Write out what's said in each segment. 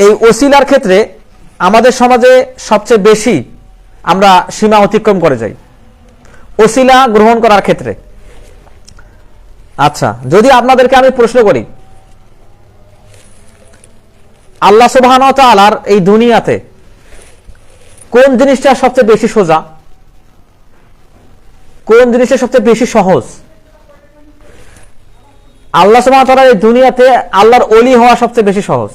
এই ওসিলার ক্ষেত্রে আমাদের সমাজে সবচেয়ে বেশি আমরা সীমা অতিক্রম করে যাই ওসিলা গ্রহণ করার ক্ষেত্রে। আচ্ছা, যদি আপনাদেরকে আমি প্রশ্ন করি, আল্লাহ সুবহানাহু ওয়া তাআলার এই দুনিয়াতে কোন জিনিসটা সবচেয়ে বেশি সোজা, কোন জিনিসটা সবচেয়ে বেশি সহজ? আল্লাহ সুবহানাহু ওয়া তাআলার এই দুনিয়াতে আল্লাহর ওলি হওয়া সবচেয়ে বেশি সহজ,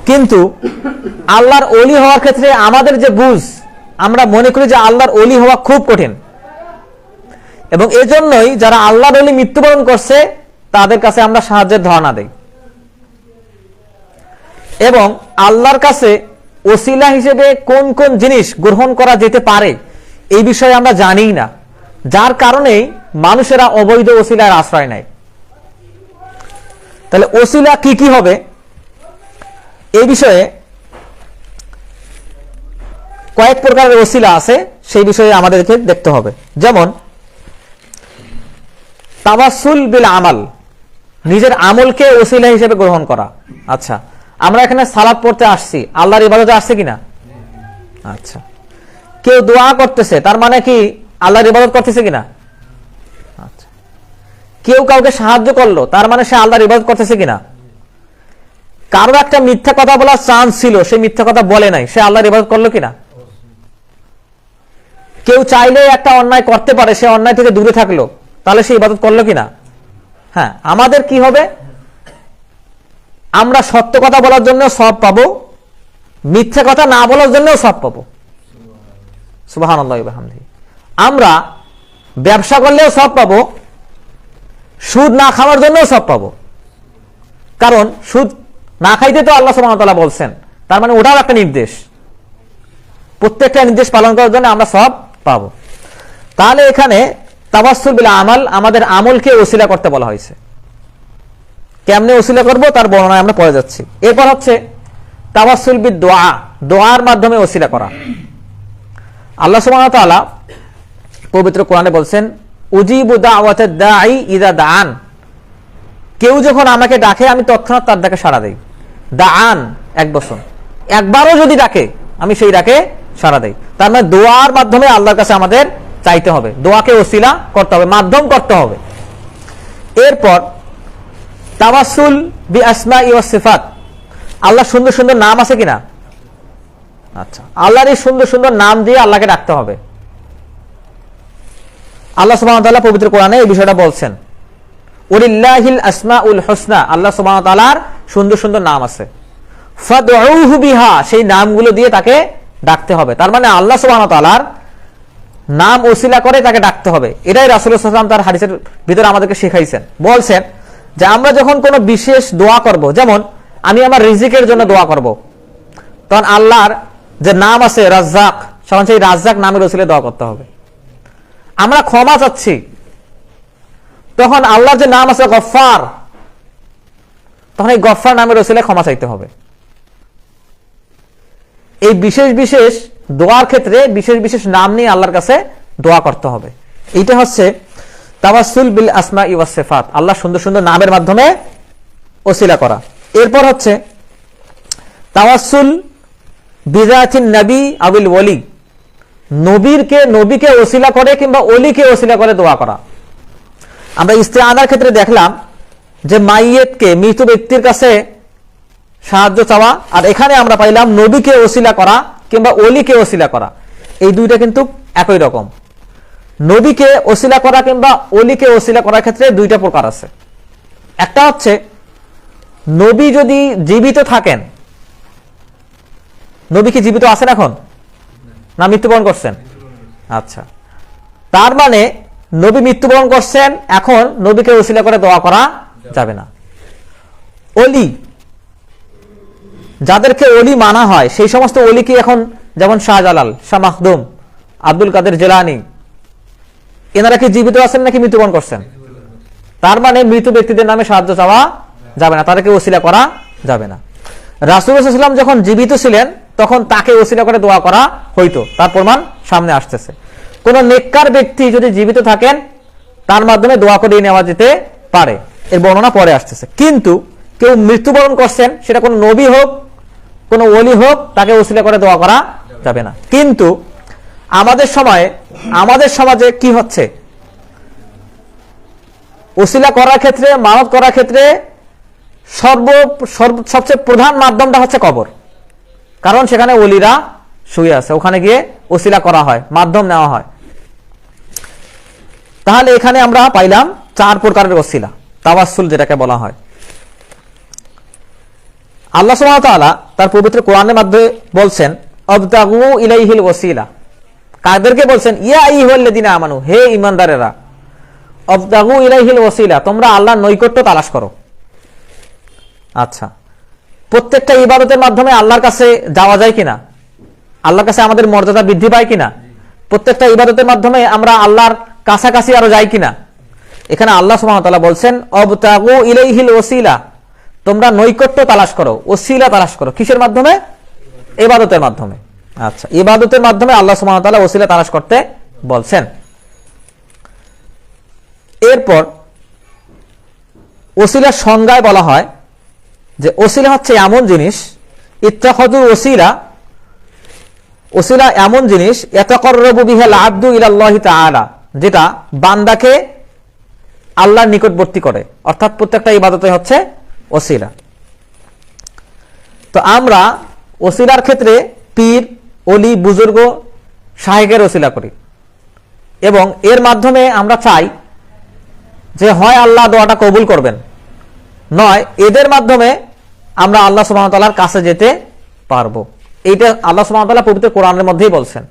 কিন্তু আল্লাহর ওলি হওয়ার ক্ষেত্রে আমাদের যে বুঝ, আমরা মনে করি যে আল্লাহর ওলি হওয়া খুব কঠিন, এবং এজন্যই যারা আল্লাহর ওলি মৃত্যুবরণ করছে তাদের কাছে আমরা সাহায্যের ধারণা দেই, এবং আল্লাহর কাছে ওসিলা হিসেবে কোন কোন জিনিস গ্রহণ করা যেতে পারে এই বিষয়ে আমরা জানি না, যার কারণেই মানুষেরা অবৈধ ওসিলার আশ্রয় নেয়। তাহলে ওসিলা কি কি হবে এই বিষয়ে কয়েক প্রকারের ওসিলা আছে, সেই বিষয়ে আমাদেরকে দেখতে হবে। যেমন তাওয়াসসুল বিল আমাল, নিজের আমলকে ওসিলা হিসেবে গ্রহণ করা। আচ্ছা, আমরা এখানে সালাত পড়তে আসছি, আল্লাহর ইবাদতে আসছে কিনা? আচ্ছা, কেউ দোয়া করতেছে, তার মানে কি আল্লাহর ইবাদত করতেছে কিনা? আচ্ছা, কেউ কাউকে সাহায্য করলো, তার মানে সে আল্লাহর ইবাদত করতেছে কিনা? কারো একটা মিথ্যা কথা বলার চান্স ছিল, সে মিথ্যা কথা বলে নাই, সে আল্লাহর ইবাদত করলো কিনা? কেউ চাইলে একটা অন্যায় করতে পারে, সে অন্যায় থেকে দূরে থাকলো, তাহলে সে ইবাদত করলো কিনা? হ্যাঁ, আমাদের কি হবে? আমরা সত্য কথা বলার জন্য সওয়াব পাবো, মিথ্যা কথা না বলার জন্য সওয়াব পাবো। সুবহানাল্লাহি ওয়া বিহামদিহি। আমরা ব্যবসা করলেও সওয়াব পাবো, সুদ না খাওয়ার জন্য সওয়াব পাবো, কারণ সুদ না খাইতে তো আল্লাহ সুবহানাহু ওয়া তাআলা বলছেন, তার মানে ওটাও একটা নির্দেশ, প্রত্যেকটা নির্দেশ পালন করার জন্য আমরা সওয়াব পাবো। তাহলে এখানে তাওয়াসসুল বিল আমাল, আমাদের আমলকে ওসিলা করতে বলা হয়েছে। কেমনে ওসিলা করব তার বর্ণনা আমরা পড়ে যাচ্ছি। এরপর হচ্ছে তাওয়াসসুল বিদ দুআ, দোয়ার মাধ্যমে ওসিলা করা। আল্লাহ সুবহানাহু ওয়া তাআলা পবিত্র কোরআনে বলছেন, উজিবু দাওয়াতাদ দাঈ ইযা দাআন, কেউ যখন আমাকে ডাকে আমি তৎক্ষণাৎ তার ডাকে সাড়া দেই। দাআন এক বচন, একবারও যদি ডাকে আমি সেই ডাকে সাড়া দেই। তার মানে দোয়ার মাধ্যমে আল্লাহর কাছে আমাদের চাইতে হবে, দোয়াকে ওসিলা করতে হবে, মাধ্যম করতে হবে। এরপর তাওয়াসসুল বিআসমাই ওয়াস সিফাত, আল্লাহ সুন্দর সুন্দর নাম আছে কিনা? আচ্ছা, আল্লাহর এই সুন্দর সুন্দর নাম দিয়ে আল্লাহকে ডাকতে হবে। আল্লাহ সুবহানাহু ওয়া তাআলা পবিত্র কোরআনে এই বিষয়টা বলছেন, ওয়ালিল্লাহিল আসমাউল হুসনা, আল্লাহ সুবহানাহু ওয়া তাআলার সুন্দর সুন্দর নাম আছে, ফাদউহু বিহা, সেই নামগুলো দিয়ে তাকে ডাকতে হবে। তার মানে আল্লাহ সুবহানাহু ওয়া তাআলার নাম ওসিলা করে তাকে ডাকতে হবে। এটাই রাসূলুল্লাহ সাল্লাল্লাহু আলাইহি ওয়াসাল্লাম তার হাদিসের ভিতরে আমাদেরকে শেখাইছেন। বলছেন যে আমরা যখন কোনো বিশেষ দোয়া করব, যেমন আমি আমার রিজিকের জন্য দোয়া করব, তখন আল্লাহর যে নাম আছে রাজ্জাক, তখন সেই রাজ্জাক নামের ওসিলায় দোয়া করতে হবে। আমরা ক্ষমা চাচ্ছি, তখন আল্লাহর যে নাম আছে গফফার, তখন এই গফফার নামের ওসিলায় ক্ষমা চাইতে হবে। এই বিশেষ বিশেষ দোয়ার ক্ষেত্রে বিশেষ বিশেষ নাম নিয়ে আল্লাহর কাছে দোয়া করতে হবে। এইটা হচ্ছে তাওয়াসসুল বিল আসমাই ওয়াস সিফাত, আল্লাহ সুন্দর সুন্দর নামের মাধ্যমে ওসিলা করা। এরপর হচ্ছে তাওয়াসসুল বিযাতিন নবী আবিল ওলি, নবীকে ওসিলা করে কিংবা ওলিকে ওসিলা করে দোয়া করা। আমরা ইস্তিআনার ক্ষেত্রে দেখলাম যে মাইয়েতকে, মৃত ব্যক্তির কাছে সাহায্য চাওয়া, আর এখানে আমরা পাইলাম নবীকে ওসিলা করা কিংবা ওলিকে ওসিলা করা। এই দুইটা কিন্তু একই রকম। নবীকে ওসিলা করা কিংবা ওলিকে ওসিলা করার ক্ষেত্রে দুইটা প্রকার আছে। একটা হচ্ছে নবী যদি জীবিত থাকেন, নবী কি জীবিত আছেন এখন না মৃত্যুবরণ করছেন? আচ্ছা, তার মানে নবী মৃত্যুবরণ করছেন, এখন নবীকে ওসিলা করে দোয়া করা যাবে না। ওলি, যাদেরকে ওলি মানা হয় সেই সমস্ত ওলি কি এখন, যেমন শাহজালাল, শাহ মাখদুম, আব্দুল কাদের জিলানী, এনারা কি জীবিত আছেন নাকি মৃত্যুবরণ করছেন? তার মানে মৃত ব্যক্তিদের নামে সাহায্য চাওয়া যাবে না, তাদেরকে ওসিলা করা যাবে না। রাসূলুল্লাহ সাল্লাল্লাহু আলাইহি ওয়াসাল্লাম যখন জীবিত ছিলেন তখন তাকে ওসিলা করে দোয়া করা হইতো, তার প্রমাণ সামনে আসতেছে। কোন নেককার ব্যক্তি যদি জীবিত থাকেন তার মাধ্যমে দোয়া করে নেওয়া যেতে পারে, এর বর্ণনা পরে আসতেছে। কিন্তু কেউ মৃত্যুবরণ করছেন, সেটা কোনো নবী হোক কোনো ওলি হোক, তাকে ওসিলা করে দোয়া করা যাবে না। কিন্তু আমাদের সময়ে আমাদের সমাজে কি হচ্ছে, ওসিলা করার ক্ষেত্রে মানত করার ক্ষেত্রে সবচেয়ে প্রধান মাধ্যমটা হচ্ছে কবর। কারণ সেখানে ওলিরা শুয়ে আছে, ওখানে গিয়ে ওসিলা করা হয়, মাধ্যম নেওয়া হয়। তাহলে এখানে আমরা পাইলাম 4 প্রকারের ওসিলা, তাওয়াসসুল যেটাকে বলা হয়। আল্লাহ সুবহানাহু ওয়া তাআলা তার পবিত্র কোরআনের মধ্যে বলছেন আবতাগু ইলাইহিল ওসিলা। কাদেরকে বলছেন? ইয়া আইয়ুহাল্লাযিনা আমানু, হে ঈমানদারেরা, আবতাগু ইলাইহিল ওসিলা, তোমরা আল্লাহর নৈকট্য তালাশ করো। আচ্ছা, প্রত্যেকটা ইবাদতের মাধ্যমে আল্লাহর কাছে যাওয়া যায় কিনা? আল্লাহর কাছে আমাদের মর্যাদা বৃদ্ধি পায় কিনা? প্রত্যেকটা ইবাদতের মাধ্যমে আমরা আল্লাহর কাছাকাছি আরো যাই কিনা? এখানে আল্লাহ সুবহানাহু ওয়া তাআলা বলছেন আবতাগু ইলাইহিল ওসিলা, তোমরা নৈকট্য তালাশ করো, ওসিলা তালাশ করো। কিসের মাধ্যমে? ইবাদতের মাধ্যমে। আচ্ছা, ইবাদতের মাধ্যমে আল্লাহ সুবহানাহু ওয়া তাআলা ওসিলা তালাশ করতে বলছেন। এরপর ওসিলার সংজ্ঞায় বলা হয় যে ওসিলা হচ্ছে এমন জিনিস, ইত্তাখাযুল ওসিলা, ওসিলা এমন জিনিস ইয়াতাকাররাবু বিহাল আবদু ইলাল্লাহি তাআলা, যেটা বান্দাকে আল্লাহর নিকটবর্তী করে। অর্থাৎ প্রত্যেকটা ইবাদতে হচ্ছে ওসিলা। তো আমরা ওসিলার ক্ষেত্রে পীর, ওলি, বুজুর্গ, শায়েখের ওসিলা করি এবং এর মাধ্যমে আমরা চাই যে হয় আল্লাহ দোয়াটা কবুল করবেন, নয় এদের মাধ্যমে আমরা আল্লাহ সুবহানাহু ওয়া তাআলার কাছে যেতে পারবো। এইটা আল্লাহ সুবহানাহু ওয়া তাআলা পবিত্র কোরআনের মধ্যেই বলছেন,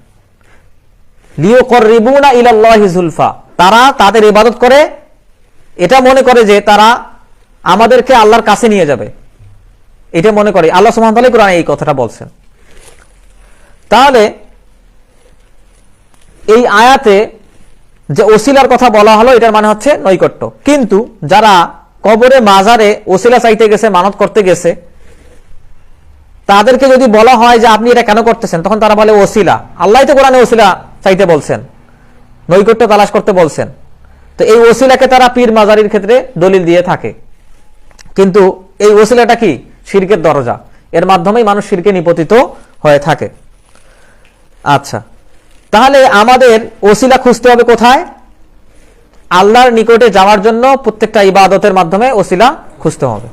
লিয়ুকররিবুনা ইলাল্লাহি যুলফা, তারা তাদের ইবাদত করে এটা মনে করে যে তারা আমাদেরকে আল্লাহর কাছে নিয়ে যাবে, এটা মনে করে। আল্লাহ সুবহানাহু ওয়া তাআলা কোরআনে এই কথাটা বলছেন। তাহলে এই আয়াতে যে ওসিলার কথা বলা হলো, এটার মানে হচ্ছে নৈকট্য। কিন্তু যারা কবরে মাজারে ওসিলা চাইতে গেছে, মানত করতে গেছে, তাদেরকে যদি বলা হয় যে আপনি এটা কেন করতেছেন, তখন তারা বলে ওসিলা। আল্লাহ তো কোরআনে ওসিলা চাইতে বলছেন, নৈকট্য তালাশ করতে বলছেন। তো এই ওসিলাকে তারা পীর মাজারির ক্ষেত্রে দলিল দিয়ে থাকে। কিন্তু এই ওসিলাটা কি? শিরকের দরজা, এর মাধ্যমেই মানুষ শিরকে নিপতিত হয়ে থাকে। আচ্ছা, তাহলে আমাদের ওসিলা খুঁজতে হবে কোথায়? আল্লাহর নিকটে যাওয়ার জন্য প্রত্যেকটা ইবাদতের মাধ্যমে ওসিলা খুঁজতে হবে।